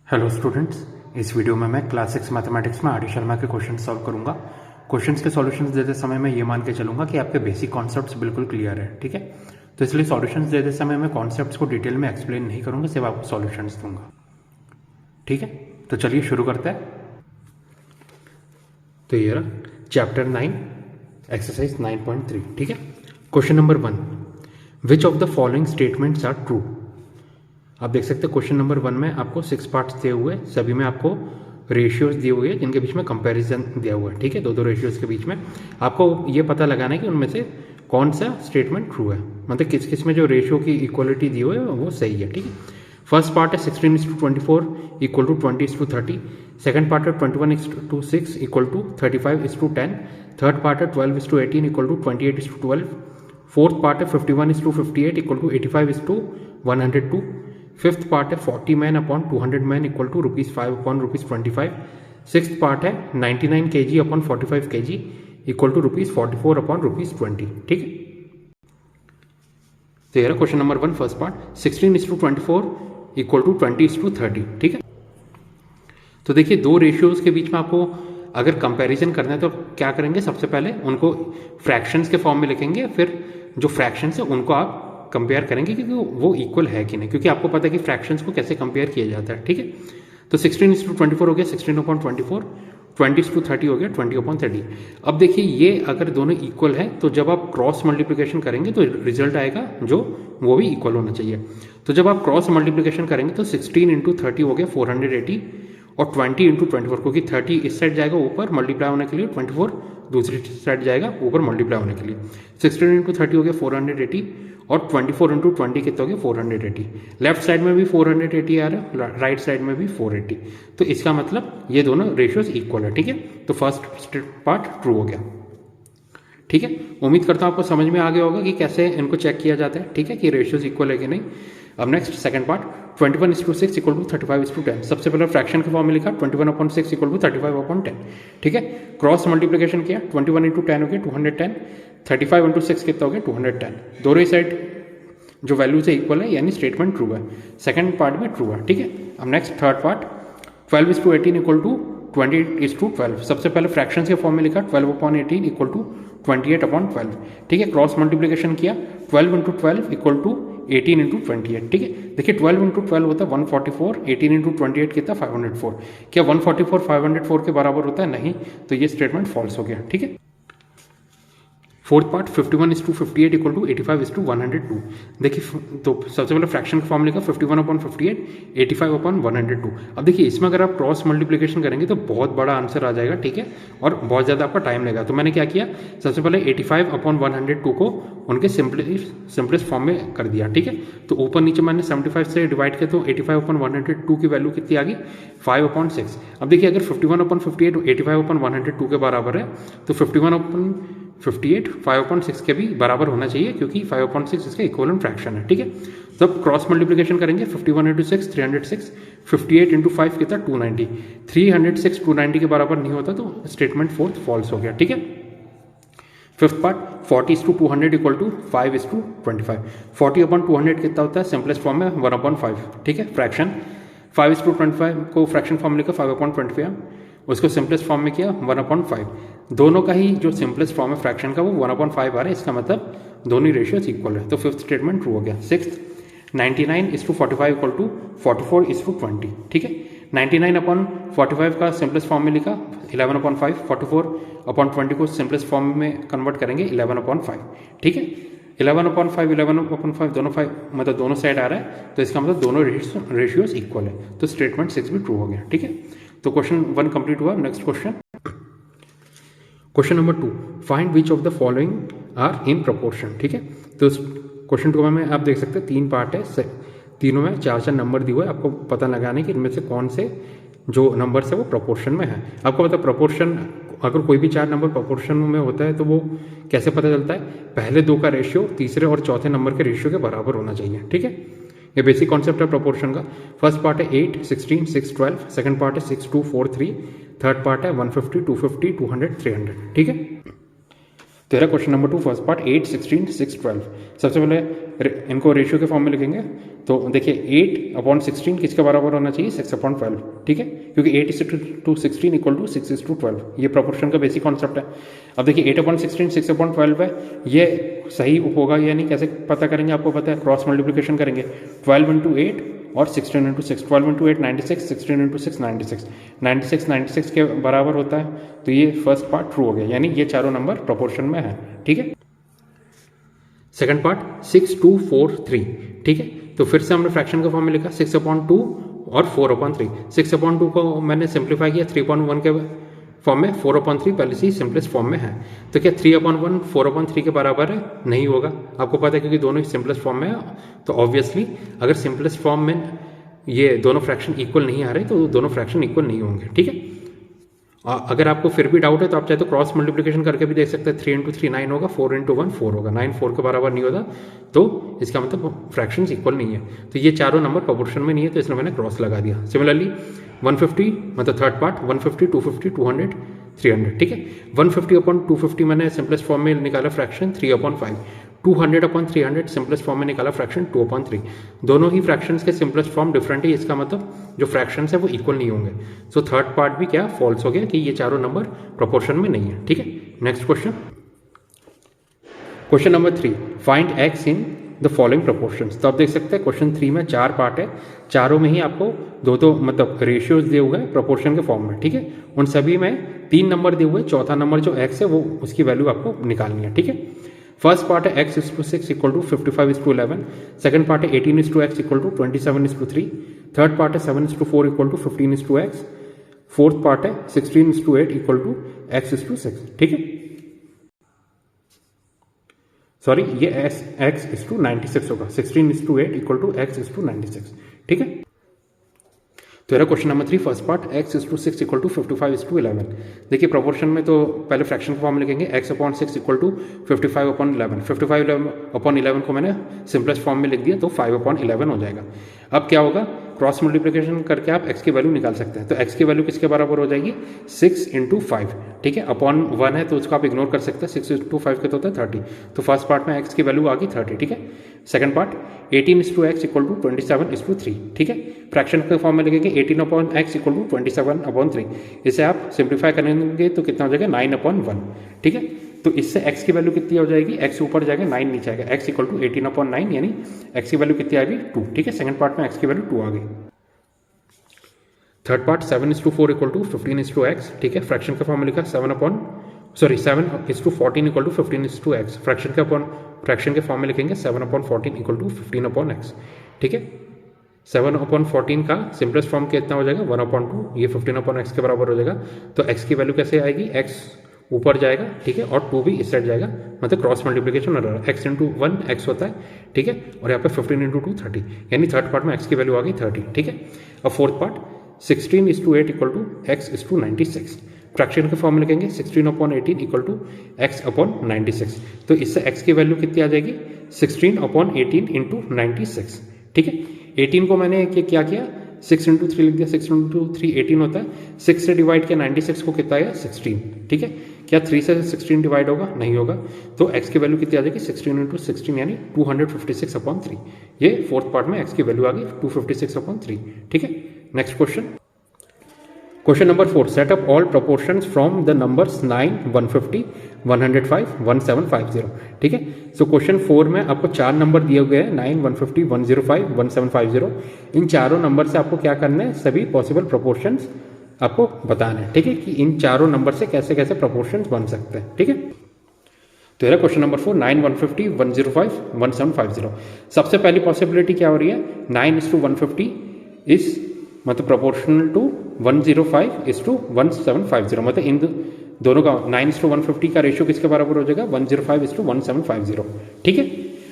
Hello students, इस video में मैं क्लास 6 मैथमेटिक्स में आर डी शर्मा के क्वेश्चन सॉल्व करूंगा। क्वेश्चंस के सॉल्यूशंस देते समय मैं ये मान के चलूंगा कि आपके बेसिक कॉन्सेप्ट्स बिल्कुल क्लियर है, ठीक है। तो इसलिए सॉल्यूशंस देते समय मैं कॉन्सेप्ट्स को डिटेल में एक्सप्लेन नहीं करूंगा, सिर्फ आपको सॉल्यूशंस दूंगा, ठीक है। तो चलिए शुरू करते हैं। तो ये रहा चैप्टर 9 एक्सरसाइज 9.3, ठीक है। Question number 1, which of the following statements are true. आप देख सकते हैं क्वेश्चन नंबर 1 में आपको 6 पार्ट्स दिए हुए, सभी में आपको रेशियोज दिए हुए हैं जिनके बीच में कंपैरिजन दिया हुआ है, ठीक है। दो रेशियोज के बीच में आपको ये पता लगाना है कि उनमें से कौन सा स्टेटमेंट ट्रू है, मतलब किस किस में जो रेशियो की इक्वलिटी दी हुई है वो सही है, ठीक है। फर्स्ट पार्ट है 16:24 इक्वल टू 20:30। सेकंड पार्ट है 21:6 इक्वल टू 35:10। थर्ड पार्ट है 12:18 इक्वल टू 28:12। फोर्थ पार्ट है 51:58 इक्वल टू 85:102। फिफ्थ पार्ट है 40 man upon 200 man equal to ₹5 upon ₹25। Sixth part है 99 kg upon 45 kg equal to ₹44 upon ₹20, ठीक है। तो ये रहा question number 1 first part 16:24 equal to 20:30, ठीक है। तो देखिए दो रेशियोज के बीच में आपको अगर कंपैरिजन करना है तो क्या करेंगे, सबसे पहले उनको फ्रैक्शंस के फॉर्म में लिखेंगे, फिर जो फ्रैक्शंस है उनको आप कंपेयर करेंगे कि वो इक्वल है कि नहीं, क्योंकि आपको पता है कि फ्रैक्शंस को कैसे कंपेयर किया जाता है, ठीक है। तो 16:24 हो गया 16/24, 20:30 हो गया 20/30। अब देखिए ये अगर दोनों इक्वल है तो जब आप क्रॉस मल्टीप्लिकेशन करेंगे तो रिजल्ट आएगा जो वो भी इक्वल होना चाहिए। तो जब आप क्रॉस मल्टीप्लिकेशन करेंगे तो 16 × 30 हो गया 480 और 20 × 24, क्योंकि 30 इस साइड जाएगा ऊपर मल्टीप्लाई होने के लिए, 24 दूसरी साइड जाएगा ऊपर मल्टीप्लाई होने के लिए। 16 × 30 हो गया 480 और 24 × 20 कितना हो गया 480। लेफ्ट साइड में भी 480 आ रहा है, राइट साइड में भी 480। तो इसका मतलब ये दोनों रेशियोज इक्वल है, ठीक है। तो फर्स्ट पार्ट ट्रू हो गया, ठीक है। उम्मीद करता हूँ आपको समझ में आ गया होगा कि कैसे इनको चेक किया जाता है, ठीक है, कि रेशियोज इक्वल है कि नहीं। अब next second part 21:6 equal to 35:10। सबसे पहले फ्रैक्शन के फॉर्म में लिखा 21/6 इक्वल टू 35/10, ठीक है। क्रॉस मल्टीप्लिकेशन किया 21 × 10 हो गया 210, 35 × 6 कितना हो गया 210। दोनों ही साइड जो वैल्यूज है इक्वल है, यानी स्टेटमेंट ट्रू है। सेकंड पार्ट भी ट्रू है, ठीक है। अब next third part 12:18 equal to 20:12। सबसे पहले फ्रैक्शन के फॉर्म में लिखा 12/18 इक्वल टू 28/12, ठीक है। क्रॉस मल्टीप्लिकेशन किया 12 × 12 इक्वल टू 18 × 28, ठीक है। देखिए 12 × 12 होता है 144, 18 × 28 कितना 504। क्या 144 504 के बराबर होता है? नहीं, तो ये स्टेटमेंट फॉल्स हो गया, ठीक है। Fourth part 51:58 equal to 85:102। देखिए तो सबसे पहले फ्रैक्शन का फॉर्म लिखा 51/58 85/102। अब देखिए इसमें अगर आप क्रॉस मल्टीप्लिकेशन करेंगे तो बहुत बड़ा आंसर आ जाएगा, ठीक है, और बहुत ज़्यादा आपका टाइम लगेगा। तो मैंने क्या किया, सबसे पहले 85/102 को उनके सिंपलेस्ट फॉर्म में कर दिया, ठीक है। तो ऊपर नीचे मैंने 75 से डिवाइड किया तो 85/102 की वैल्यू कितनी आ गई 5/6। अब देखिए अगर 51/58 85/102 के बराबर है तो 51/58 5/6 के भी बराबर होना चाहिए, क्योंकि 5/6 इसका इक्वलेंट फ्रैक्शन है, ठीक है। तो अब क्रॉस मल्टीप्लिकेशन करेंगे 51 × 6 306, 58 × 5 कितना 290। 306 290 के बराबर नहीं होता तो स्टेटमेंट फोर्थ फॉल्स हो गया, ठीक है। Fifth part 40:200 equal to 5:25। 40/200 कितना होता है, सिंपलेस्ट फॉर्म में 1/5, ठीक है। फ्रैक्शन 5:25 को फ्रैक्शन फॉर्म लिखा 5/25, उसको सिंपलेस्ट फॉर्म में किया 1/5। दोनों का ही जो सिंपलेस्ट फॉर्म है फ्रैक्शन का वो 1/5 आ रहा है, इसका मतलब दोनों रेशियोज इक्वल है। तो फिफ्थ स्टेटमेंट ट्रू हो गया। सिक्स्थ 99:45 इक्वल टू 44:20, ठीक है। 99/45 का सिंपलेस्ट फॉर्म में लिखा 11/5, 44/20 को सिंपलेस्ट फॉर्म में कन्वर्ट करेंगे 11/5, ठीक है। 11/5 11/5 दोनों 5 मतलब दोनों साइड आ रहा है, तो इसका मतलब दोनों रेशियोज इक्वल है। तो स्टेटमेंट 6 भी ट्रू हो गया, ठीक है। तो क्वेश्चन 1 कंप्लीट हुआ। Next question number 2, find which of the following are in proportion, ठीक है। तो क्वेश्चन 2 में आप देख सकते हैं 3 पार्ट है, तीनों में 4 नंबर दिए हुए, आपको पता लगाने कि इनमें से कौन से जो नंबर्स है वो प्रोपोर्शन में है। आपको पता प्रोपोर्शन, अगर कोई भी 4 नंबर प्रोपोर्शन में होता है तो वो कैसे पता चलता है, पहले 2 का रेशियो तीसरे और चौथे नंबर के रेशियो के बराबर होना चाहिए, ठीक है। ये बेसिक कॉन्सेप्ट है प्रोपोर्शन का। फर्स्ट पार्ट है 8 16 6 12, सेकंड पार्ट है 6 2 4 3, थर्ड पार्ट है 150 250 200 300, ठीक है। तो यह क्वेश्चन नंबर 2 फर्स्ट पार्ट 8, 16, 6, 12। सबसे पहले इनको रेशियो के फॉर्म में लिखेंगे। तो देखिए 8/16 किसके बराबर होना चाहिए? 6/12, ठीक है, क्योंकि 8:16 इक्वल टू 6:12, ये प्रोपोर्शन का बेसिक कॉन्सेप्ट है। अब देखिए 8/16 6/12 है, ये सही होगा या नहीं कैसे पता करेंगे? आपको पता है, क्रॉस मल्टीप्लिकेशन करेंगे। 12 × 8 और 16 × 6, 12 × 8 96, 16 × 6 96, 96 के बराबर होता है। तो ये फर्स्ट पार्ट ट्रू हो गया, यानी ये चारों नंबर प्रोपोर्शन में है, ठीक है। सेकंड पार्ट 6, 2, 4, 3, ठीक है। तो फिर से हमने फ्रैक्शन का फॉर्म में लिखा 6/2 और 4/3। 6/2 को मैंने सिंप्लीफाई किया 3/1 के फॉर्म में, 4/3 पहले से ही सिंपलेस्ट फॉर्म में है। तो क्या 3/1 4/3 के बराबर है? नहीं होगा, आपको पता है, क्योंकि दोनों ही सिंपलेस्ट फॉर्म में है। तो ऑब्वियसली अगर सिंपलेस्ट फॉर्म में ये दोनों फ्रैक्शन इक्वल नहीं आ रहे तो दोनों फ्रैक्शन इक्वल नहीं होंगे, ठीक है। अगर आपको फिर भी डाउट है तो आप चाहे तो क्रॉस मल्टीप्लिकेशन करके भी देख सकते हैं। 3 × 3 9 होगा, 4 × 1 4 होगा, 9 4 के बराबर नहीं होता, तो इसका मतलब फ्रैक्शंस इक्वल नहीं है। तो ये चारों नंबर प्रोपोर्शन में नहीं है, तो इसलिए मैंने क्रॉस लगा दिया। सिमिलरली 150 मतलब थर्ड पार्ट 150, 250, 200, 300, ठीक है। 150/250 मैंने सिंपलेस्ट फॉर्म में निकाला फ्रैक्शन 3/5। 200/300 सिंपलेस्ट फॉर्म में निकाला फ्रैक्शन 2/3। दोनों ही फ्रैक्शंस के सिंपलेस्ट फॉर्म डिफरेंट है, इसका मतलब जो फ्रैक्शंस है वो इक्वल नहीं होंगे। सो थर्ड पार्ट भी क्या फॉल्स हो गया कि ये चारों नंबर प्रोपोर्शन में नहीं है, ठीक है। Next question, question number 3, find x in the following proportions. तो आप देख सकते हैं क्वेश्चन 3 में 4 पार्ट है, चारों में ही आपको दो मतलब रेशियोज दिए हुए हैं प्रोपोर्शन के फॉर्म में, ठीक है। उन सभी में 3 नंबर दिए हुए, चौथा नंबर जो x है वो उसकी वैल्यू आपको निकालनी है, ठीक है। फर्स्ट पार्ट है x/6 equal to 55/11। Second part है 18/x equal to 27/3। Third part है 7/4 equal to 15/x। Fourth part है 16/8 इक्वल टू x/6, ठीक है। सॉरी, ये x/96 होगा, 16/8 इक्वल टू x/96, ठीक है। तो यह question number 3 first part x/6 equal to 55/11। देखिए प्रोपोर्शन में तो पहले फ्रैक्शन का फॉर्म लिखेंगे, x/6 इक्वल टू 55/11। 55/11 को मैंने सिंपलेस्ट फॉर्म में लिख दिया, तो 5/11 हो जाएगा। अब क्या होगा, क्रॉस मल्टीप्लिकेशन करके आप x की वैल्यू निकाल सकते हैं। तो x की वैल्यू किसके बराबर हो जाएगी? 6 × 5, ठीक है। अपॉन 1 है तो उसको आप इग्नोर कर सकते हैं, 6 × 5 के तो होता है 30। तो फर्स्ट पार्ट में x की वैल्यू आ गई 30, ठीक है। Second part 18/x equal to 27/3, ठीक है। फ्रैक्शन के फॉर्म में लिखेंगे 18/x इक्वल टू 27/3। इसे आप सिंप्लीफाई करेंगे तो कितना हो जाएगा? 9/1, ठीक है। तो इससे x की वैल्यू कितनी हो जाएगी? x ऊपर जाएगा, 9 नीचे आएगा, x इक्वल टू 18/9, यानी x की वैल्यू कितनी आ गई? 2, ठीक है। सेकंड पार्ट में x की वैल्यू 2 आ गई। Third part 7/4 equal to 15/x, ठीक है। फ्रैक्शन का फॉर्म में लिखा 7/14 इक्वल टू 15/x। फ्रैक्शन के फॉर्म में लिखेंगे 7/14 इक्वल टू 15/x, ठीक है। 7/14 का सिंपलेस्ट फॉर्म कितना हो जाएगा? 1/2, ये 15/x के बराबर हो जाएगा। तो x की वैल्यू कैसे आएगी? x ऊपर जाएगा, ठीक है, और 2 भी इस साइड जाएगा, मतलब क्रॉस मल्टीप्लिकेशन हो रहा है। x × 1 x होता है, ठीक है, और यहाँ पे 15 × 2 30, यानी थर्ड पार्ट में x की वैल्यू आ गई 30, ठीक है। अब fourth part 16/8 equal to x/96। Fraction के फॉर्म में लिखेंगे 16/18 इक्वल टू x/96। तो इससे x की वैल्यू कितनी आ जाएगी? 16/18 × 96, ठीक है। 18 को मैंने क्या किया? 6 × 3 लिख दिया, 6 × 3 18 होता है। 6 से डिवाइड किया 96 को, कितना आया? 16, ठीक है। क्या 3 से 16 डिवाइड होगा? नहीं होगा। तो x की वैल्यू कितनी आ जाएगी? 16 × 16 यानी 256/3। ये फोर्थ पार्ट में x की वैल्यू आ गई 256/3, ठीक है। Next question, question number 4, set up all proportions from the numbers 9, 150, 105, 1750, ठीक है। सो क्वेश्चन 4 में आपको 4 नंबर दिए गए हैं, 9, 150, 105, 1750। इन चारों नंबर से आपको क्या करना है? सभी पॉसिबल प्रोपोर्शंस आपको बताना है, ठीक है, कि इन चारों नंबर से कैसे कैसे प्रोपोर्शंस बन सकते हैं, ठीक है। तो यह क्वेश्चन नंबर 4, 9, 150, 105, 1750। सबसे पहली पॉसिबिलिटी क्या हो रही है? 9:150 इज मतलब प्रोपोर्शनल टू 105:1750, मतलब इन दोनों का 9:150 का रेशियो किसके बराबर हो जाएगा? 105:1750, ठीक है।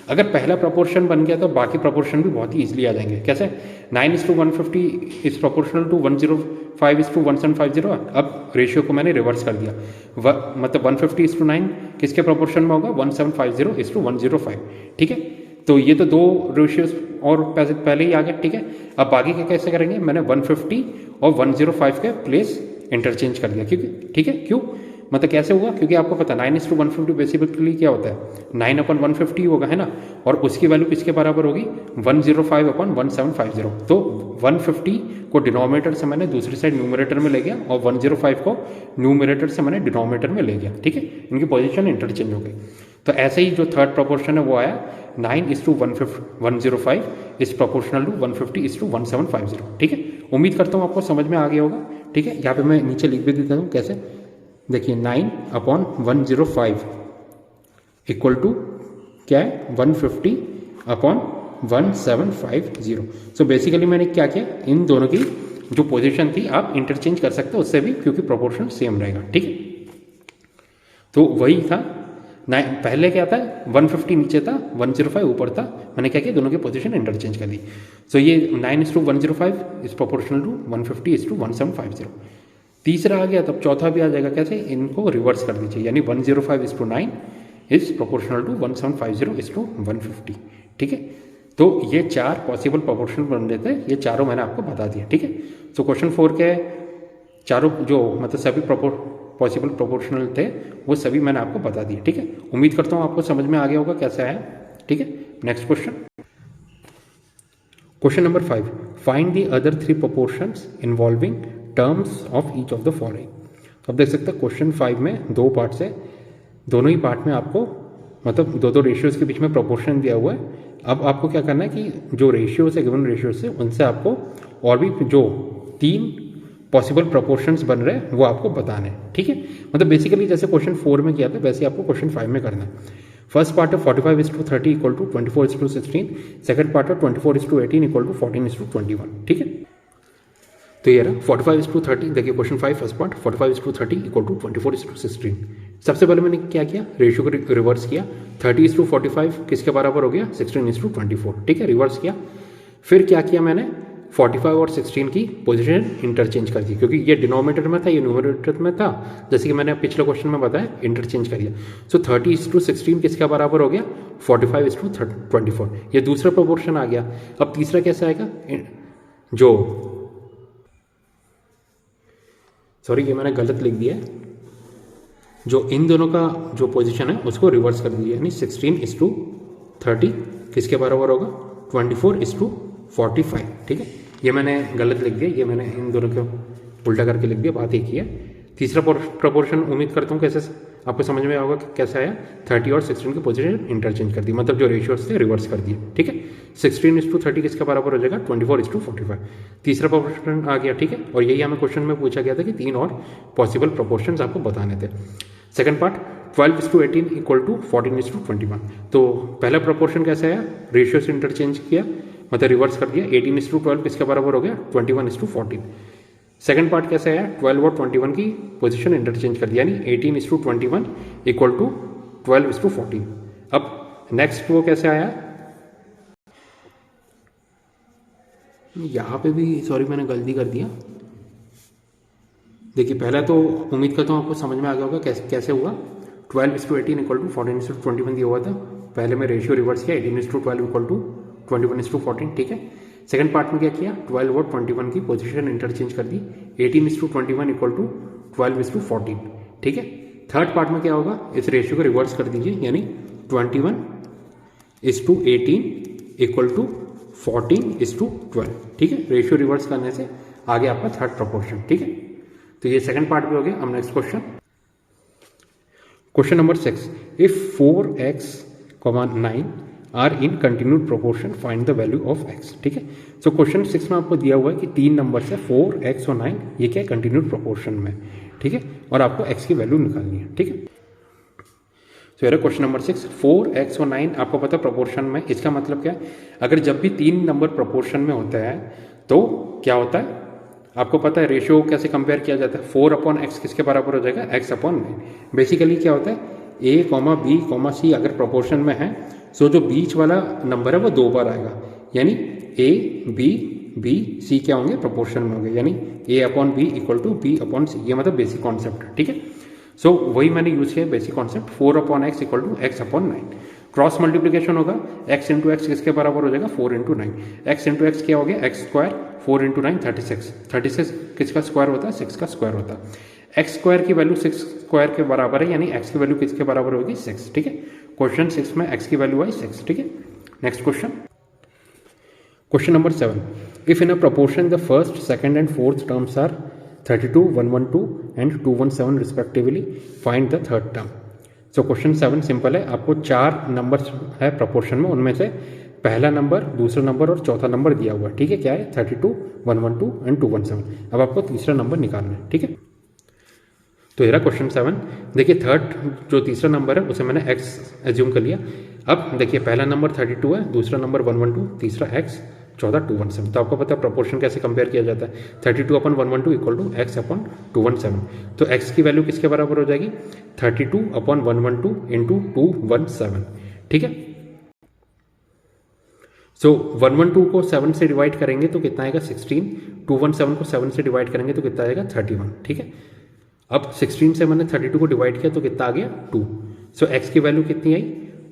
अगर पहला प्रोपोर्शन बन गया तो बाकी प्रोपोर्शन भी बहुत ही इजीली आ जाएंगे। कैसे? 9:150 इज प्रोपोर्शनल टू 105:1750। अब रेशियो को मैंने रिवर्स कर दिया, मतलब 150:9 किसके प्रोपोर्शन में होगा? 1750:105, ठीक है। तो ये तो 2 रेशियोज और पहले ही आ गए, ठीक है। अब बाकी के कैसे करेंगे? मैंने 150 और 105 के प्लेस इंटरचेंज कर दिया, क्योंकि ठीक है, क्यों? मतलब कैसे हुआ, क्योंकि आपको पता 9:150 बेसिकली क्या होता है 9/150 होगा, है ना, और उसकी वैल्यू किसके बराबर होगी 105/1750। तो 150 को डिनोमिनेटर से मैंने दूसरी साइड न्यूमरेटर में ले गया और 105 को न्यूमरेटर से मैंने डिनोमिनेटर में ले गया, ठीक है, इनकी पोजीशन इंटरचेंज हो गई। तो ऐसे ही जो थर्ड प्रोपोर्शन है वो आया 9:105 इज प्रोपोर्शनल टू 150:1750, ठीक है। उम्मीद करता हूँ आपको समझ में आ गया होगा, ठीक है। यहाँ पे मैं नीचे लिख भी देता हूँ कैसे, देखिए 9/105 इक्वल टू क्या है 150/1750। सो बेसिकली मैंने क्या किया, इन दोनों की जो पोजीशन थी आप इंटरचेंज कर सकते हो उससे भी, क्योंकि प्रोपोर्शन सेम रहेगा, ठीक है। तो वही था, पहले क्या था 150 नीचे था 105 ऊपर था, मैंने क्या किया दोनों की पोजीशन इंटरचेंज कर दी। सो ये 9:105 इज प्रोपोर्शनल टू 150:1750। तीसरा आ गया, तब चौथा भी आ जाएगा, कैसे, इनको रिवर्स कर दीजिए, यानी 105:9 इज प्रोपोर्शनल टू 1750:150, ठीक है। तो ये चार पॉसिबल प्रोपोर्शन बन देते हैं, ये चारों मैंने आपको बता दिया, ठीक है। सो क्वेश्चन 4 के चारों जो मतलब सभी पॉसिबल प्रोपोर्शनल थे वो सभी मैंने आपको बता दिए, ठीक है। उम्मीद करता हूँ आपको समझ में आ गया होगा कैसे आया, ठीक है। Next question, question number 5, find the other 3 proportions involving terms of each of the following. तो आप देख सकते हैं क्वेश्चन 5 में 2 पार्ट्स है, दोनों ही पार्ट में आपको मतलब दो रेशियोज के बीच में प्रोपोर्शन दिया हुआ है। अब आपको क्या करना है कि जो रेशियोज है गिवन रेशियोज से उनसे आपको और भी जो 3 पॉसिबल प्रोपोर्शंस बन रहे हैं वो आपको बताने हैं, ठीक है। मतलब बेसिकली जैसे क्वेश्चन 4 में किया था वैसे आपको क्वेश्चन 5 में करना है। फर्स्ट पार्ट है 45:30 इक्वल टू 24:16, सेकंड पार्ट है 24:18 इक्वल टू 14:21, ठीक है। तो ये रहा 45:30, देखिए question 5 first part 45:30 equal to 24:16। सबसे पहले मैंने क्या किया, रेशियो को रिवर्स किया, 30:45 किसके बराबर हो गया 16:24, ठीक है, रिवर्स किया। फिर क्या किया मैंने 45 और 16 की पोजीशन इंटरचेंज कर दी, क्योंकि ये डिनोमिनेटर में था ये न्यूमरेटर में था, जैसे कि मैंने पिछले क्वेश्चन में बताया इंटरचेंज कर दिया। सो 30:16 किसका बराबर हो गया 45:24, ये दूसरा प्रोपोर्शन आ गया। अब तीसरा कैसे आएगा, जो सॉरी ये मैंने गलत लिख दिया है, जो इन दोनों का जो पोजीशन है उसको रिवर्स कर दीजिए, यानी 16:30 किसके बराबर होगा 24:45, ठीक है। ये मैंने गलत लिख दिया, ये मैंने इन दोनों को उल्टा करके लिख दिया, बात एक ही है। तीसरा प्रोपोर्शन उम्मीद करता हूँ कैसे आपको समझ में आएगा कैसे आया, 30 और 16 की पोजीशन इंटरचेंज कर दी, मतलब जो रेशियोज थे रिवर्स कर दिए, ठीक है। 16:30 किसका बराबर हो जाएगा 24:45, तीसरा प्रोपोर्शन आ गया, ठीक है। और यही हमें क्वेश्चन में पूछा गया था कि 3 और पॉसिबल प्रोपोर्शंस आपको बताने थे। Second part 12:18 equal to 14:21। तो पहला प्रोपोर्शन कैसे आया, रेशियो से इंटरचेंज किया मतलब रिवर्स कर दिया, 18:12 किसके बराबर हो गया 21:14। सेकंड पार्ट कैसे आया, 12 और 21 की पोजीशन इंटरचेंज कर दिया, यानी 18:21 इक्वल टू 12:14। अब नेक्स्ट वो कैसे आया, यहाँ पे भी सॉरी मैंने गलती कर दिया। देखिए पहला तो उम्मीद करता हूँ आपको समझ में आ गया होगा कैसे हुआ, 12:18 इक्वल टू 14:21 दिया हुआ था, पहले मैं रेशियो रिवर्स किया 18:12 इक्वल टू 21:14, ठीक है। सेकंड पार्ट में क्या किया 12 और 21 की पोजीशन इंटरचेंज कर दी, 18:21 इक्वल टू 12:14, ठीक है। थर्ड पार्ट में क्या होगा, इस रेशियो को रिवर्स कर दीजिए, यानी 21:18 इक्वल टू 14:12, ठीक है। रेशियो रिवर्स करने से आगे आपका थर्ड प्रोपोर्शन, ठीक है। तो ये सेकंड पार्ट भी हो गया। अब next question, question number 6, if 4x, 9 are in continued proportion find the value of x, ठीक है। सो क्वेश्चन 6 में आपको दिया हुआ है कि 3 नंबर है 4x और 9, ये क्या है कंटिन्यूड प्रोपोर्शन में, ठीक है, और आपको x की वैल्यू निकालनी है, ठीक है। तो ये क्वेश्चन नंबर 6, 4x और 9 आपको पता है प्रोपोर्शन में, इसका मतलब क्या है, अगर जब भी 3 नंबर प्रोपोर्शन में होता है तो क्या होता है आपको पता है, रेशियो कैसे कंपेयर किया जाता है, 4/x किसके बराबर हो जाएगा x/9। बेसिकली क्या होता है a, b, c अगर प्रोपोर्शन में है सो जो बीच वाला नंबर है वो 2 बार आएगा, यानी a, b, c क्या होंगे प्रोपोर्शन में होंगे, यानी a/b इक्वल टू b/c, ये मतलब बेसिक कॉन्सेप्ट है, ठीक है। सो वही मैंने यूज किया basic concept, 4/x equal to x/9। Cross multiplication होगा, x इंटू एक्स किसके बराबर हो जाएगा 4 × 9, x इंटू एक्स क्या हो गया x², 4 × 9 36 किसका स्क्वायर होता है 6 का स्क्वायर होता है। एक्स स्क्वायर की वैल्यू 6 स्क्वायर के बराबर है, यानी एक्स की वैल्यू किसके बराबर होगी 6, ठीक है। क्वेश्चन 6 में एक्स की वैल्यू आई 6, ठीक है। Next question number 7, if in a proportion the first, second and fourth terms are 32, 112 and 217 respectively, find the third term। So question 7 simple है, आपको 4 नंबर्स है प्रपोर्शन में, उनमें से पहला नंबर, दूसरा नंबर और चौथा नंबर दिया हुआ है, ठीक है। क्या है 32, 112 एंड 217। अब आपको तीसरा नंबर निकालना है, ठीक है। तो ये रहा क्वेश्चन 7। देखिए थर्ड जो तीसरा नंबर है उसे मैंने x एज्यूम कर लिया। अब देखिए पहला नंबर 32 है, दूसरा नंबर 112, तीसरा x, चौथा 217। तो आपको पता है प्रोपोर्शन कैसे कंपेयर किया जाता है, 32/112 इक्वल टू x/217। तो x की वैल्यू किसके बराबर हो जाएगी 32/112 इंटू 217, ठीक है। सो 112 को 7 से डिवाइड करेंगे तो कितना आएगा 16, 217 को 7 से डिवाइड करेंगे तो कितना आएगा 31, ठीक है। अब 16 से मैंने 32 को डिवाइड किया तो कितना आ गया 2। सो x की वैल्यू कितनी आई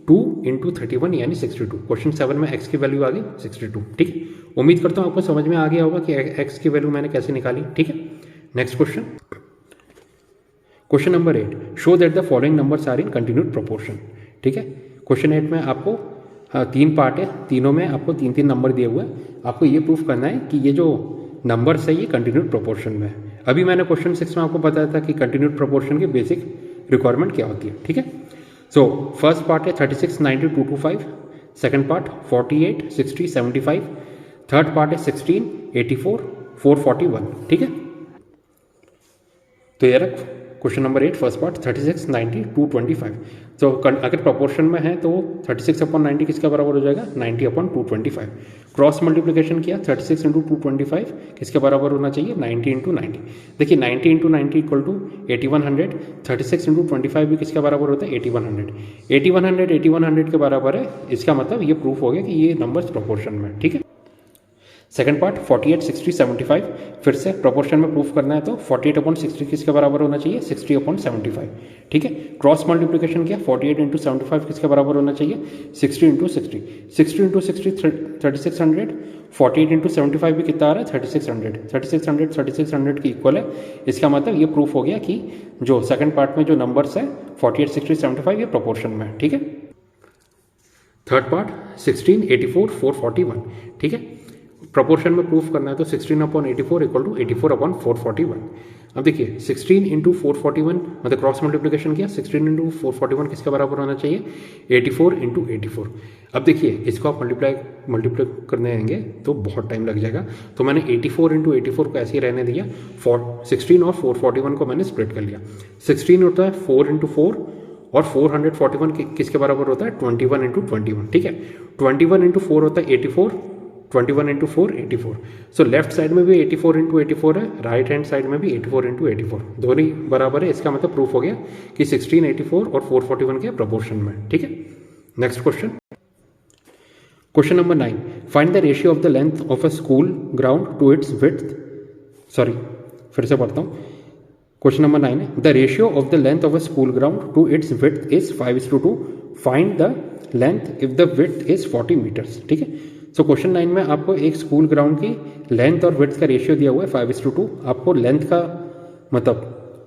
2 इंटू 31 यानी 62। क्वेश्चन 7 में x की वैल्यू आ गई 62, ठीक है। उम्मीद करता हूं आपको समझ में आ गया होगा कि x की वैल्यू मैंने कैसे निकाली, ठीक है। Next question number 8, show that the following numbers are in continued proportion, ठीक है। क्वेश्चन 8 में आपको 3 पार्ट है, तीनों में आपको 3-3 नंबर दिए हुए हैं। आपको ये प्रूफ करना है कि ये जो नंबर्स है ये कंटिन्यूड प्रोपोर्शन में है। अभी मैंने क्वेश्चन 6 में आपको बताया था कि कंटिन्यूड प्रोपोर्शन की बेसिक रिक्वायरमेंट क्या होती है, ठीक है। सो फर्स्ट पार्ट है 36, 90, 225, सेकंड पार्ट 48, 60, 75, थर्ड पार्ट है 16, 84, 441, ठीक है। तो ये रहा क्वेश्चन नंबर 8 फर्स्ट पार्ट 36, 90, 225। तो अगर प्रोपोर्शन में है तो 36/90 किसका बराबर हो जाएगा 90/225। क्रॉस मल्टीप्लिकेशन किया 36 इंटू 225 किसके बराबर होना चाहिए 90 इंटू 90। देखिए 90 इंटू 90 इक्वल टू 8100, 36 इंटू 25 भी किसके बराबर होता है 8100। 8100 के बराबर है, इसका मतलब ये प्रूफ हो गया कि ये नंबर्स प्रोपोर्शन में, ठीक है। सेकंड पार्ट 48, 60, 75, फिर से प्रोपोर्शन में प्रूफ करना है तो 48/60 किसके बराबर होना चाहिए 60/75, ठीक है। क्रॉस मल्टीप्लिकेशन किया 48 इंटू 75 किसके बराबर होना चाहिए 60 इंटू 60, 60 इंटू 60 3600, 48 इंटू 75 भी कितना आ रहा है 3600 की इक्वल है। इसका मतलब ये प्रूफ हो गया कि जो सेकंड पार्ट में जो नंबर्स है 48, 60, 75 ये प्रोपोर्शन में है, ठीक है। थर्ड पार्ट 16, 84, 441, ठीक है। प्रोपोर्शन में प्रूफ करना है तो 16/84 इक्वल टू 84/441। अब देखिए 16 इंटू 441 मतलब क्रॉस मल्टीप्लिकेशन किया 16 इंटू 441 किसके बराबर होना चाहिए 84 इंटू 84। अब देखिए इसको आप मल्टीप्लाई करने आएंगे तो बहुत टाइम लग जाएगा, तो मैंने 84 इंटू 84 को ऐसे ही रहने दिया। 16 और 441 को मैंने स्प्लिट कर लिया। 16 होता है 4 इंटू 4 और 441 किसके बराबर होता है 21 इंटू 21, ठीक है। 21 इंटू 4 होता है 84, 21 इंटू 4 84। सो लेफ्ट साइड में भी 84 इंटू 84 है, राइट हैंड साइड में भी 84 इंटू 84, दोनों ही बराबर है। इसका मतलब प्रूफ हो गया कि 16, 84 और 441 के प्रोपोर्शन में, ठीक है। Next question number 9, find the ratio of the length of a school ground to its width, sorry फिर से पढ़ता हूँ। क्वेश्चन नंबर 9 है the ratio of the length of a school ground to its width is 5:2, find the length if the width is 40 meters, ठीक है। So question 9 में आपको एक स्कूल ग्राउंड की लेंथ और विड्थ का रेशियो दिया हुआ है 5:2। आपको लेंथ का मतलब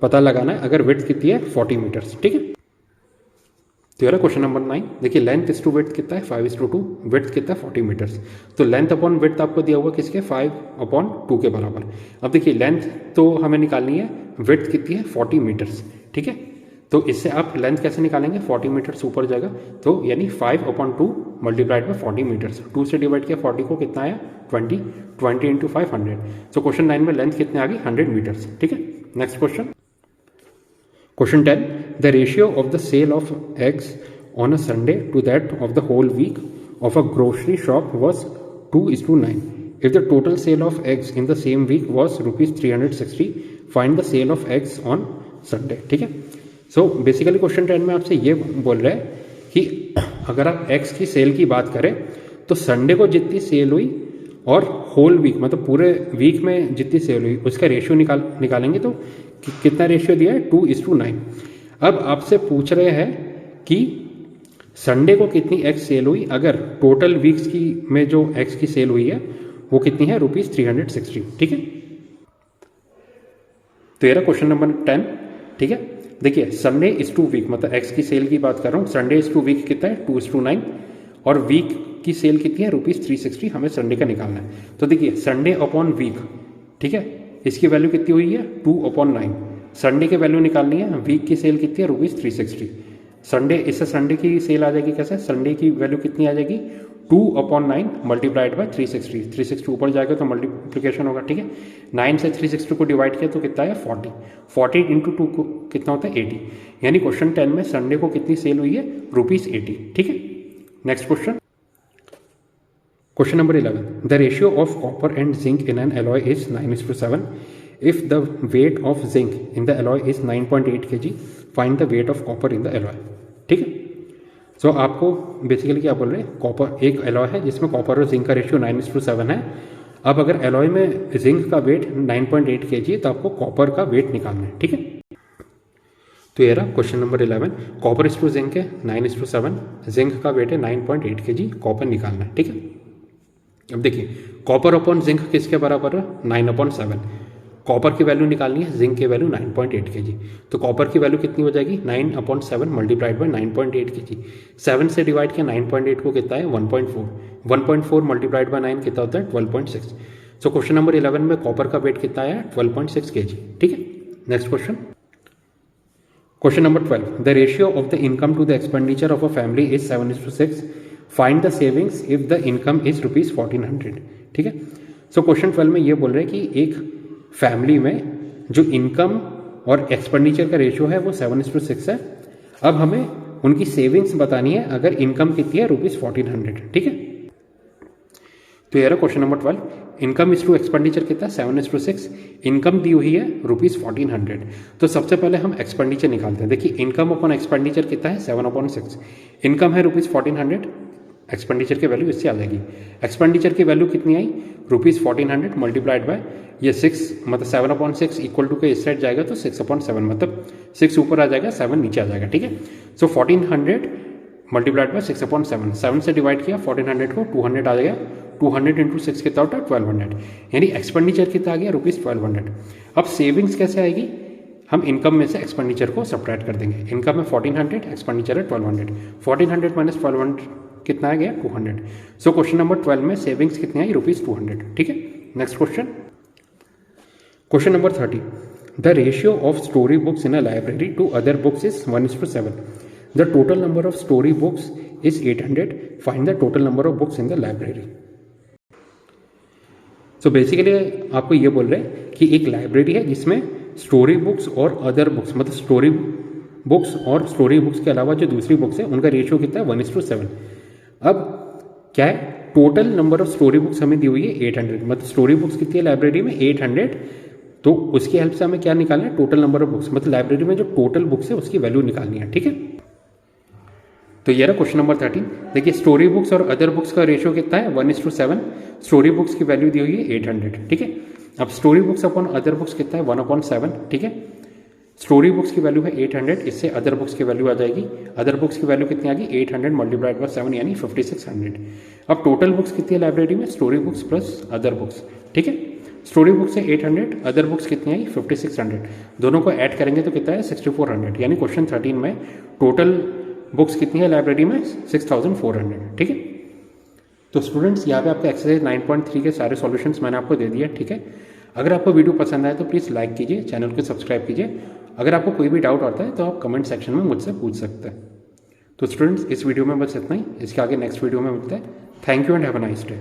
पता लगाना है, अगर विड्थ कितनी है 40 मीटर्स, ठीक है। तो यार क्वेश्चन नंबर 9 देखिए लेंथ इज टू विड्थ कितना है 5:2, विड्थ कितना है 40 मीटर्स। तो लेंथ अपॉन विड्थ आपको दिया हुआ किसके 5/2 के बराबर। अब देखिए लेंथ तो हमें निकालनी है, विड्थ कितनी है 40 मीटर्स, ठीक है। तो इससे आप लेंथ कैसे निकालेंगे 40 मीटर्स ऊपर जाएगा, तो यानी 5/2 मल्टीप्लाइड बाय 40 मीटर्स। 2 से डिवाइड किया 40 को कितना आया 20, 20 इंटू 5 100। सो क्वेश्चन 9 में लेंथ कितने आ गई 100 मीटर्स, ठीक है। Next question 10 the ratio of the sale of eggs on a Sunday to that of the whole week of a grocery shop was 2:9। If the total sale of eggs in the same week was ₹360, find the sale of eggs on Sunday, ठीक है। So basically question 10 में आपसे ये बोल रहा है कि अगर आप एक्स की सेल की बात करें तो संडे को जितनी सेल हुई और होल वीक मतलब पूरे वीक में जितनी सेल हुई उसका रेशियो निकालेंगे तो कितना रेशियो दिया है 2:9। अब आपसे पूछ रहे हैं कि संडे को कितनी एक्स सेल हुई, अगर टोटल वीक्स की में जो एक्स की सेल हुई है वो कितनी है ₹360, ठीक है। तो ये रहा क्वेश्चन नंबर 10, ठीक है। देखिए संडे इज टू वीक, मतलब एक्स की सेल की बात कर रहा हूँ, संडे इज टू वीक कितना है 2:9, और वीक की सेल कितनी है ₹360, हमें संडे का निकालना है। तो देखिए संडे अपॉन वीक, ठीक है, इसकी वैल्यू कितनी हुई है 2/9, संडे की वैल्यू निकालनी है, वीक की सेल कितनी है ₹360, संडे, इससे संडे की सेल आ जाएगी कैसे, संडे की वैल्यू कितनी आ जाएगी 2/9 मल्टीप्लाइड बाय 360, 360 ऊपर जाएगा तो मल्टीप्लिकेशन होगा, ठीक है। 9 से 360 को डिवाइड किया तो कितना है 40, 40 इंटू 2 को कितना होता है 80, यानी क्वेश्चन 10 में संडे को कितनी सेल हुई है ₹80, ठीक है। Next question, question number 11, the ratio of copper and zinc in an alloy is 9:7, if the weight of zinc in the alloy is 9.8 kg, find the weight of copper in the alloy, ठीक है। सो आपको basically क्या बोल रहे हैं, copper एक alloy है जिसमें कॉपर और जिंक का रेशियो 9:7 है। अब अगर एलॉय में जिंक का वेट 9.8 kg है तो आपको कॉपर का वेट निकालना है, ठीक है। तो ये रहा question number 11, copper is to zinc है 9:7, जिंक का वेट है 9.8 kg, कॉपर निकालना है, ठीक है। अब देखिए कॉपर अपॉन जिंक किसके बराबर है 9/7, कॉपर की वैल्यू निकालनी है, जिंक की वैल्यू 9.8 kg, तो कॉपर की वैल्यू कितनी हो जाएगी 9/7 मल्टीप्लाइड बाय 9.8 kg, 7 से डिवाइड किया 9.8 को कितना है 1.4, 1.4 मल्टीप्लाइड बाय 9 कितना होता है 12.6। सो क्वेश्चन नंबर 11 में कॉपर का वेट कितना आया 12.6 kg, ठीक है। Next question, question number 12, the ratio of the income to the expenditure of a family is 7:6, find the savings if the income is ₹1400, ठीक है। सो क्वेश्चन 12 में ये बोल रहे हैं कि एक फैमिली में जो इनकम और एक्सपेंडिचर का रेशियो है वो 7:6 है। अब हमें उनकी सेविंग्स बतानी है अगर इनकम कितनी है ₹1400, ठीक है। तो ये रहा question number 12, income is to expenditure कितना है 7:6, इनकम दी हुई है ₹1400, तो सबसे पहले हम एक्सपेंडिचर निकालते हैं। देखिए इनकम अपॉन एक्सपेंडिचर कितना है 7/6, इनकम है ₹1400, एक्सपेंडिचर की वैल्यू इससे आ जाएगी, एक्सपेंडिचर की वैल्यू कितनी आई ₹1400 मल्टीप्लाइड बाय ये 6, मतलब 7/6 इक्वल टू के इस साइड जाएगा तो 6/7, मतलब 6 ऊपर आ जाएगा 7 नीचे आ जाएगा, ठीक है। सो 1400 मल्टीप्लाइड बाय 6/7, 7 से डिवाइड किया 1400 को 200 आ जाएगा, 200 इंटू 6 कितना होता है 1200, यानी एक्सपेंडिचर कितना आ गया ₹1200। अब सेविंग्स कैसे आएगी, हम इनकम में से एक्सपेंडिचर को सब्ट्रैक्ट कर देंगे, इनकम है 1400, एक्सपेंडिचर है 1200, 1400 माइनस 1200 कितना आ गया 200। सो क्वेश्चन नंबर 12 में सेविंग्स कितनी आई ₹200, ठीक है। Next question, question number 30, the ratio of story books in a library to other books is 1:7, the total number of story books is 800, find the total number of books in the library. So basically आपको ये बोल रहे हैं कि एक library है जिसमें story books और अदर बुक्स, मतलब स्टोरी बुक्स और स्टोरी बुक्स के अलावा जो दूसरी बुक्स है उनका रेशियो कितना है 1:7। अब क्या है, total number of story books हमें दी हुई है 800, मतलब स्टोरी बुक्स कितनी है लाइब्रेरी में 800, तो उसकी हेल्प से हमें क्या निकालना है टोटल नंबर ऑफ बुक्स, मतलब लाइब्रेरी में जो टोटल बुक्स है उसकी वैल्यू निकालनी है, ठीक है। तो ये रहा क्वेश्चन नंबर 13, देखिए स्टोरी बुक्स और अदर बुक्स का रेशियो कितना है 1:7, स्टोरी बुक्स की वैल्यू दी हुई है 800, ठीक है। अब story books upon other books कितना है 1/7, ठीक है। स्टोरी बुक्स की वैल्यू है 800, इससे अदर बुक्स की वैल्यू आ जाएगी, अदर बुक्स की वैल्यू कितनी आ गई 800 मल्टीप्लाइड बाय 7 यानी 5600। अब टोटल बुक्स कितनी है लाइब्रेरी में, story books plus other books, ठीक है। स्टोरी बुक्स है 800, अदर बुक्स कितनी आई 5600, दोनों को ऐड करेंगे तो कितना है 6400, यानी क्वेश्चन 13 में टोटल बुक्स कितनी है लाइब्रेरी में 6400, ठीक है। तो स्टूडेंट्स यहाँ पे आपका एक्सरसाइज 9.3 के सारे सॉल्यूशंस मैंने आपको दे दिया, ठीक है। अगर आपको वीडियो पसंद आए तो प्लीज़ लाइक कीजिए, चैनल को सब्सक्राइब कीजिए। अगर आपको कोई भी डाउट आता है तो आप कमेंट सेक्शन में मुझसे पूछ सकते हैं। तो स्टूडेंट्स इस वीडियो में बस इतना ही, इसके आगे नेक्स्ट वीडियो में मिलते हैं। Thank you and have a nice day.